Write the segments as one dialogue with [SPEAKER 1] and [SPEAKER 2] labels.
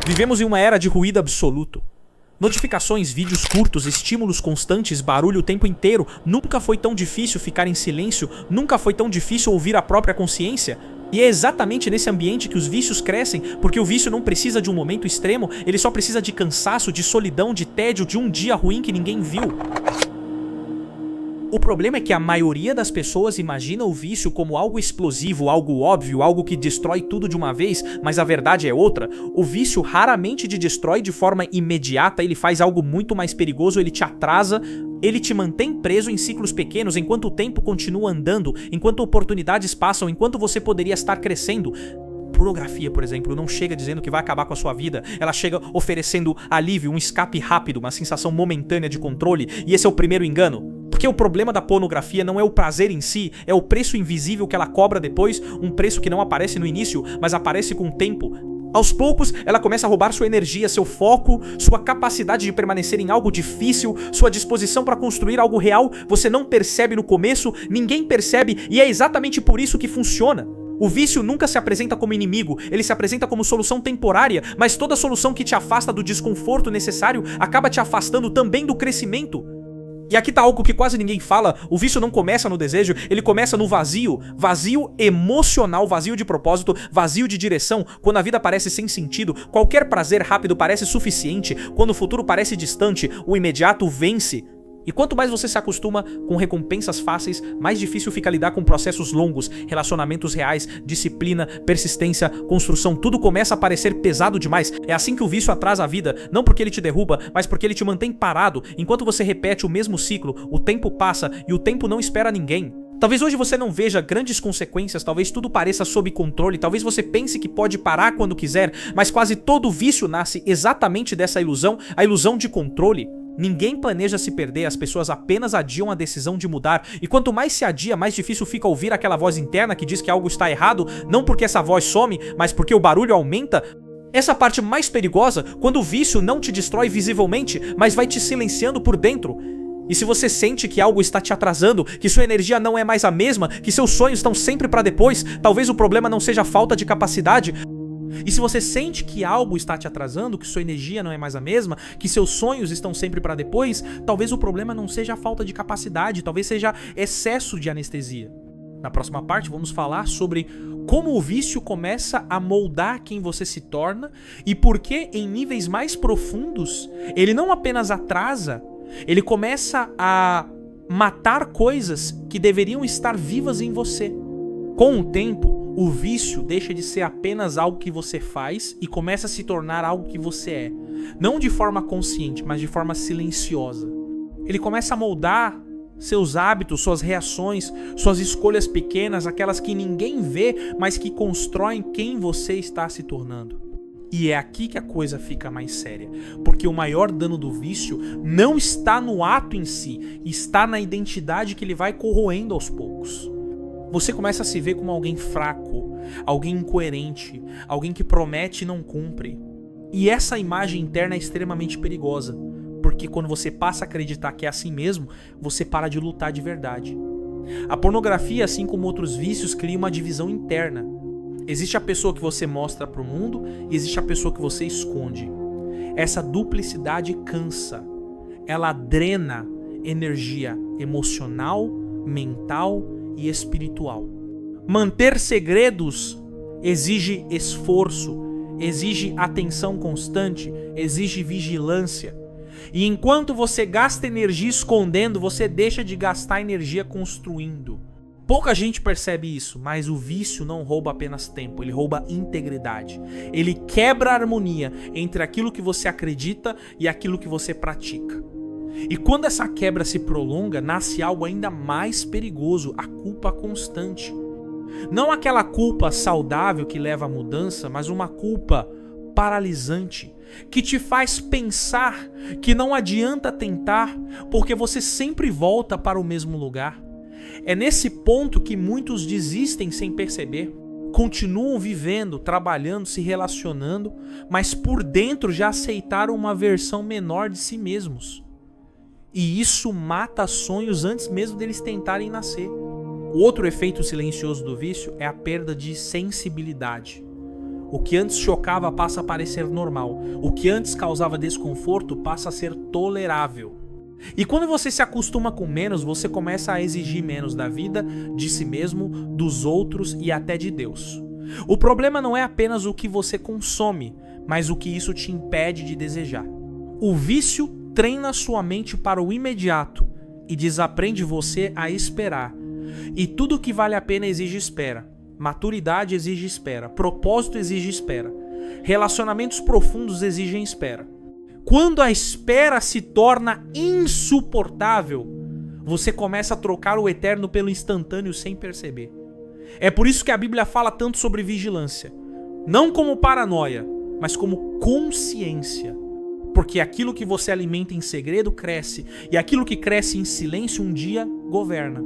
[SPEAKER 1] Vivemos em uma era de ruído absoluto. Notificações, vídeos curtos, estímulos constantes, barulho o tempo inteiro. Nunca foi tão difícil ficar em silêncio, nunca foi tão difícil ouvir a própria consciência. E é exatamente nesse ambiente que os vícios crescem, porque o vício não precisa de um momento extremo, ele só precisa de cansaço, de solidão, de tédio, de um dia ruim que ninguém viu. O problema é que a maioria das pessoas imagina o vício como algo explosivo, algo óbvio, algo que destrói tudo de uma vez, mas a verdade é outra. O vício raramente te destrói de forma imediata, ele faz algo muito mais perigoso, ele te atrasa, ele te mantém preso em ciclos pequenos enquanto o tempo continua andando, enquanto oportunidades passam, enquanto você poderia estar crescendo. Pornografia, por exemplo, não chega dizendo que vai acabar com a sua vida, ela chega oferecendo alívio, um escape rápido, uma sensação momentânea de controle, e esse é o primeiro engano. Porque o problema da pornografia não é o prazer em si, é o preço invisível que ela cobra depois, um preço que não aparece no início, mas aparece com o tempo. Aos poucos, ela começa a roubar sua energia, seu foco, sua capacidade de permanecer em algo difícil, sua disposição para construir algo real. Você não percebe no começo, ninguém percebe, e é exatamente por isso que funciona. O vício nunca se apresenta como inimigo, ele se apresenta como solução temporária, mas toda solução que te afasta do desconforto necessário acaba te afastando também do crescimento. E aqui tá algo que quase ninguém fala, o vício não começa no desejo, ele começa no vazio. Vazio emocional, vazio de propósito, vazio de direção. Quando a vida parece sem sentido, qualquer prazer rápido parece suficiente. Quando o futuro parece distante, o imediato vence. E quanto mais você se acostuma com recompensas fáceis, mais difícil fica lidar com processos longos, relacionamentos reais, disciplina, persistência, construção, tudo começa a parecer pesado demais. É assim que o vício atrasa a vida, não porque ele te derruba, mas porque ele te mantém parado. Enquanto você repete o mesmo ciclo, o tempo passa e o tempo não espera ninguém. Talvez hoje você não veja grandes consequências, talvez tudo pareça sob controle, talvez você pense que pode parar quando quiser, mas quase todo vício nasce exatamente dessa ilusão, a ilusão de controle. Ninguém planeja se perder, as pessoas apenas adiam a decisão de mudar, e quanto mais se adia, mais difícil fica ouvir aquela voz interna que diz que algo está errado, não porque essa voz some, mas porque o barulho aumenta. Essa parte mais perigosa, quando o vício não te destrói visivelmente, mas vai te silenciando por dentro. E se você sente que algo está te atrasando, que sua energia não é mais a mesma, que seus sonhos estão sempre para depois, talvez o problema não seja a falta de capacidade. E se você sente que algo está te atrasando, que sua energia não é mais a mesma, que seus sonhos estão sempre para depois, talvez o problema não seja a falta de capacidade, talvez seja excesso de anestesia. Na próxima parte vamos falar sobre como o vício começa a moldar quem você se torna e por que em níveis mais profundos ele não apenas atrasa, ele começa a matar coisas que deveriam estar vivas em você. Com o tempo, o vício deixa de ser apenas algo que você faz e começa a se tornar algo que você é. Não de forma consciente, mas de forma silenciosa. Ele começa a moldar seus hábitos, suas reações, suas escolhas pequenas, aquelas que ninguém vê, mas que constroem quem você está se tornando. E é aqui que a coisa fica mais séria, porque o maior dano do vício não está no ato em si, está na identidade que ele vai corroendo aos poucos. Você começa a se ver como alguém fraco, alguém incoerente, alguém que promete e não cumpre. E essa imagem interna é extremamente perigosa, porque quando você passa a acreditar que é assim mesmo, você para de lutar de verdade. A pornografia, assim como outros vícios, cria uma divisão interna. Existe a pessoa que você mostra para o mundo e existe a pessoa que você esconde. Essa duplicidade cansa. Ela drena energia emocional, mental e espiritual. Manter segredos exige esforço, exige atenção constante, exige vigilância. E enquanto você gasta energia escondendo, você deixa de gastar energia construindo. Pouca gente percebe isso, mas o vício não rouba apenas tempo, ele rouba integridade. Ele quebra a harmonia entre aquilo que você acredita e aquilo que você pratica. E quando essa quebra se prolonga, nasce algo ainda mais perigoso, a culpa constante. Não aquela culpa saudável que leva à mudança, mas uma culpa paralisante, que te faz pensar que não adianta tentar, porque você sempre volta para o mesmo lugar. É nesse ponto que muitos desistem sem perceber. Continuam vivendo, trabalhando, se relacionando, mas por dentro já aceitaram uma versão menor de si mesmos. E isso mata sonhos antes mesmo deles tentarem nascer. O outro efeito silencioso do vício é a perda de sensibilidade. O que antes chocava passa a parecer normal. O que antes causava desconforto passa a ser tolerável. E quando você se acostuma com menos, você começa a exigir menos da vida, de si mesmo, dos outros e até de Deus. O problema não é apenas o que você consome, mas o que isso te impede de desejar. O vício treina sua mente para o imediato e desaprende você a esperar. E tudo que vale a pena exige espera. Maturidade exige espera. Propósito exige espera. Relacionamentos profundos exigem espera. Quando a espera se torna insuportável, você começa a trocar o eterno pelo instantâneo sem perceber. É por isso que a Bíblia fala tanto sobre vigilância. Não como paranoia, mas como consciência. Porque aquilo que você alimenta em segredo cresce, e aquilo que cresce em silêncio um dia governa.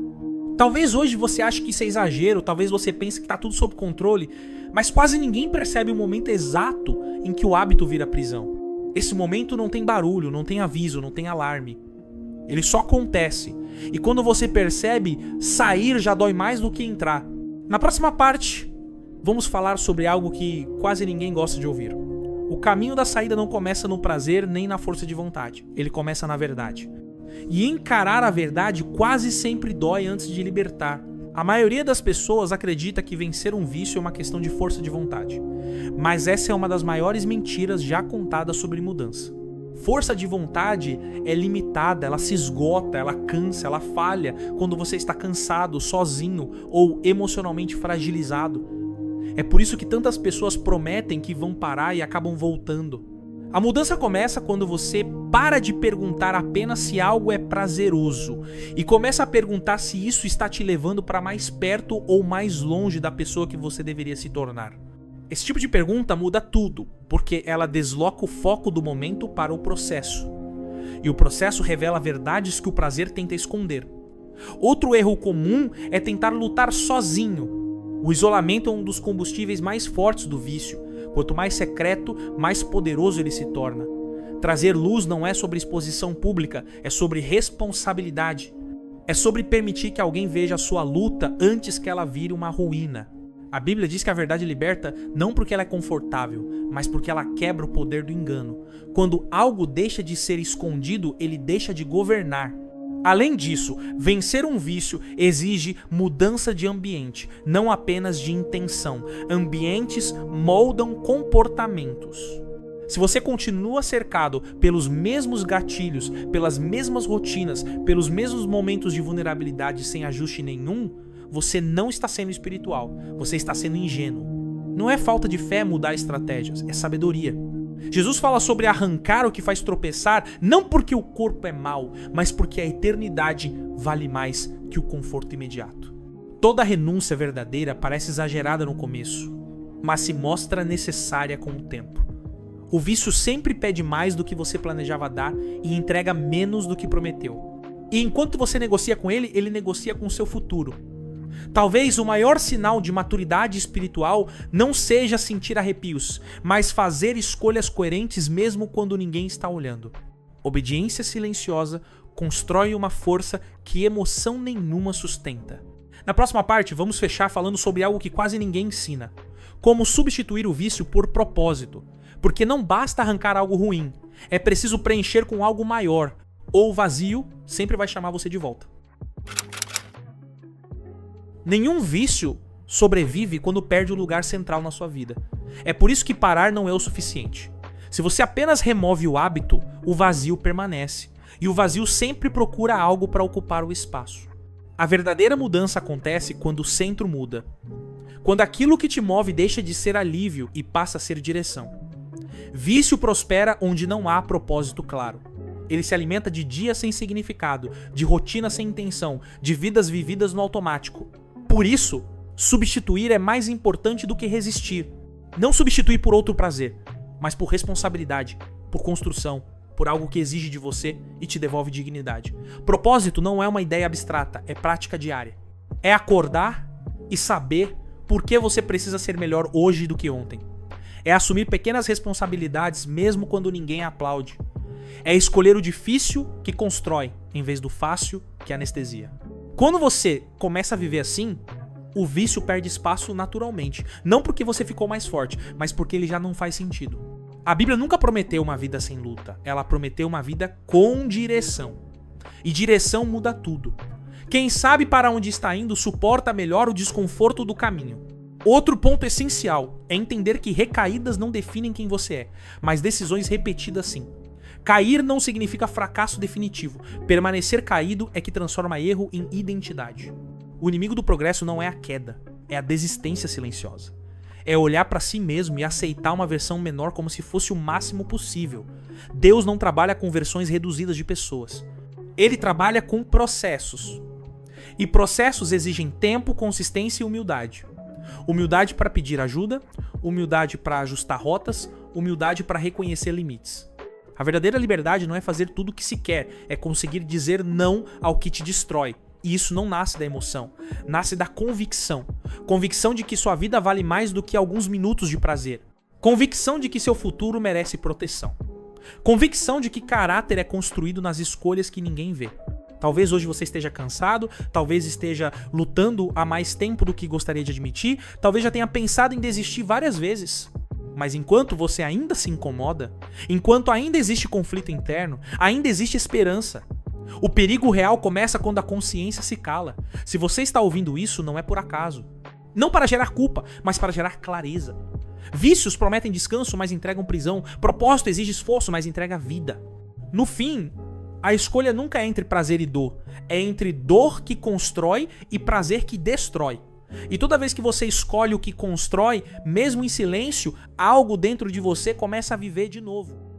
[SPEAKER 1] Talvez hoje você ache que isso é exagero, talvez você pense que está tudo sob controle, mas quase ninguém percebe o momento exato em que o hábito vira prisão. Esse momento não tem barulho, não tem aviso, não tem alarme. Ele só acontece. E quando você percebe, sair já dói mais do que entrar. Na próxima parte, vamos falar sobre algo que quase ninguém gosta de ouvir. O caminho da saída não começa no prazer nem na força de vontade. Ele começa na verdade. E encarar a verdade quase sempre dói antes de libertar. A maioria das pessoas acredita que vencer um vício é uma questão de força de vontade. Mas essa é uma das maiores mentiras já contadas sobre mudança. Força de vontade é limitada, ela se esgota, ela cansa, ela falha quando você está cansado, sozinho ou emocionalmente fragilizado. É por isso que tantas pessoas prometem que vão parar e acabam voltando. A mudança começa quando você para de perguntar apenas se algo é prazeroso e começa a perguntar se isso está te levando para mais perto ou mais longe da pessoa que você deveria se tornar. Esse tipo de pergunta muda tudo, porque ela desloca o foco do momento para o processo. E o processo revela verdades que o prazer tenta esconder. Outro erro comum é tentar lutar sozinho. O isolamento é um dos combustíveis mais fortes do vício. Quanto mais secreto, mais poderoso ele se torna. Trazer luz não é sobre exposição pública, é sobre responsabilidade. É sobre permitir que alguém veja a sua luta antes que ela vire uma ruína. A Bíblia diz que a verdade liberta não porque ela é confortável, mas porque ela quebra o poder do engano. Quando algo deixa de ser escondido, ele deixa de governar. Além disso, vencer um vício exige mudança de ambiente, não apenas de intenção. Ambientes moldam comportamentos. Se você continua cercado pelos mesmos gatilhos, pelas mesmas rotinas, pelos mesmos momentos de vulnerabilidade sem ajuste nenhum, você não está sendo espiritual, você está sendo ingênuo. Não é falta de fé mudar estratégias, é sabedoria. Jesus fala sobre arrancar o que faz tropeçar, não porque o corpo é mau, mas porque a eternidade vale mais que o conforto imediato. Toda renúncia verdadeira parece exagerada no começo, mas se mostra necessária com o tempo. O vício sempre pede mais do que você planejava dar e entrega menos do que prometeu. E enquanto você negocia com ele, ele negocia com o seu futuro. Talvez o maior sinal de maturidade espiritual não seja sentir arrepios, mas fazer escolhas coerentes mesmo quando ninguém está olhando. Obediência silenciosa constrói uma força que emoção nenhuma sustenta. Na próxima parte, vamos fechar falando sobre algo que quase ninguém ensina. Como substituir o vício por propósito. Porque não basta arrancar algo ruim, é preciso preencher com algo maior, ou o vazio sempre vai chamar você de volta. Nenhum vício sobrevive quando perde o lugar central na sua vida. É por isso que parar não é o suficiente. Se você apenas remove o hábito, o vazio permanece. E o vazio sempre procura algo para ocupar o espaço. A verdadeira mudança acontece quando o centro muda. Quando aquilo que te move deixa de ser alívio e passa a ser direção. Vício prospera onde não há propósito claro. Ele se alimenta de dias sem significado, de rotina sem intenção, de vidas vividas no automático. Por isso, substituir é mais importante do que resistir. Não substituir por outro prazer, mas por responsabilidade, por construção, por algo que exige de você e te devolve dignidade. Propósito não é uma ideia abstrata, é prática diária. É acordar e saber por que você precisa ser melhor hoje do que ontem. É assumir pequenas responsabilidades mesmo quando ninguém aplaude. É escolher o difícil que constrói, em vez do fácil que anestesia. Quando você começa a viver assim, o vício perde espaço naturalmente. Não porque você ficou mais forte, mas porque ele já não faz sentido. A Bíblia nunca prometeu uma vida sem luta. Ela prometeu uma vida com direção. E direção muda tudo. Quem sabe para onde está indo suporta melhor o desconforto do caminho. Outro ponto essencial é entender que recaídas não definem quem você é, mas decisões repetidas sim. Cair não significa fracasso definitivo. Permanecer caído é que transforma erro em identidade. O inimigo do progresso não é a queda, é a desistência silenciosa. É olhar para si mesmo e aceitar uma versão menor como se fosse o máximo possível. Deus não trabalha com versões reduzidas de pessoas. Ele trabalha com processos. E processos exigem tempo, consistência e humildade. Humildade para pedir ajuda, humildade para ajustar rotas, humildade para reconhecer limites. A verdadeira liberdade não é fazer tudo o que se quer, é conseguir dizer não ao que te destrói. E isso não nasce da emoção, nasce da convicção. Convicção de que sua vida vale mais do que alguns minutos de prazer. Convicção de que seu futuro merece proteção. Convicção de que caráter é construído nas escolhas que ninguém vê. Talvez hoje você esteja cansado, talvez esteja lutando há mais tempo do que gostaria de admitir, talvez já tenha pensado em desistir várias vezes. Mas enquanto você ainda se incomoda, enquanto ainda existe conflito interno, ainda existe esperança. O perigo real começa quando a consciência se cala. Se você está ouvindo isso, não é por acaso. Não para gerar culpa, mas para gerar clareza. Vícios prometem descanso, mas entregam prisão. Propósito exige esforço, mas entrega vida. No fim, a escolha nunca é entre prazer e dor. É entre dor que constrói e prazer que destrói. E toda vez que você escolhe o que constrói, mesmo em silêncio, algo dentro de você começa a viver de novo.